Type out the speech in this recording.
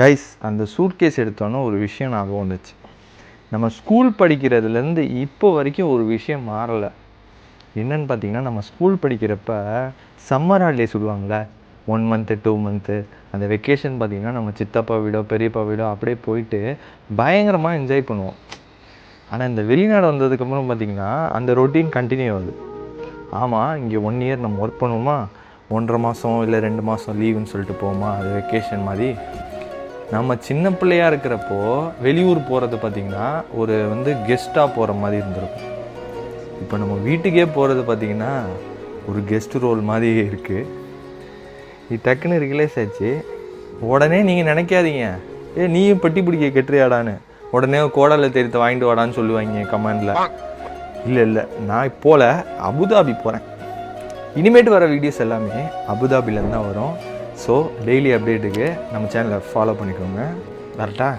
Guys, அந்த suitcase எடுத்தோன்னே ஒரு விஷயம் ஞாபகம் வந்துச்சு. நம்ம ஸ்கூல் படிக்கிறதுலேருந்து இப்போ வரைக்கும் ஒரு விஷயம் மாறலை. என்னன்னு பார்த்தீங்கன்னா, நம்ம ஸ்கூல் படிக்கிறப்ப சம்மர் ஹாலிடேஸ் விடுவாங்கள, 1 மந்த்து 2 மந்த்து, அந்த வெக்கேஷன் பார்த்திங்கன்னா நம்ம சித்தப்பா வீடோ பெரியப்பா வீடோ அப்படியே போயிட்டு பயங்கரமாக என்ஜாய் பண்ணுவோம். ஆனால் இந்த வெளிநாடு வந்ததுக்கப்புறம் பார்த்திங்கன்னா அந்த ரொட்டீன் கண்டினியூ ஆகுது. ஆமாம், இங்கே 1 இயர் நம்ம ஒர்க் பண்ணுவோமா, 1.5 மாதம் இல்லை 2 மாதம் லீவுன்னு சொல்லிட்டு போவோமா, அது வெக்கேஷன் மாதிரி. நம்ம சின்ன பிள்ளையாக இருக்கிறப்போ வெளியூர் போகிறது பார்த்திங்கன்னா ஒரு கெஸ்ட்டாக போகிற மாதிரி இருந்திருக்கும். இப்போ நம்ம வீட்டுக்கே போகிறது பார்த்திங்கன்னா ஒரு கெஸ்ட் ரோல் மாதிரி இருக்குது. இது டக்குன்னு ரியலைஸ் ஆச்சு. உடனே நீங்கள் நினைக்காதீங்க, நீயும் பெட்டி பிடிக்க கெட்டுறியாடான்னு உடனே கோடால தெரித்து வாங்கிட்டு வாடான்னு சொல்லுவாங்க கமெண்டில். இல்லை, நான் இப்போல அபுதாபி போகிறேன். இனிமேட்டு வர வீடியோஸ் எல்லாமே அபுதாபிலேருந்து தான் வரும். ஸோ டெய்லி அப்டேட்டுக்கு நம்ம சேனலை ஃபாலோ பண்ணிக்கோங்க. கரெக்டாக?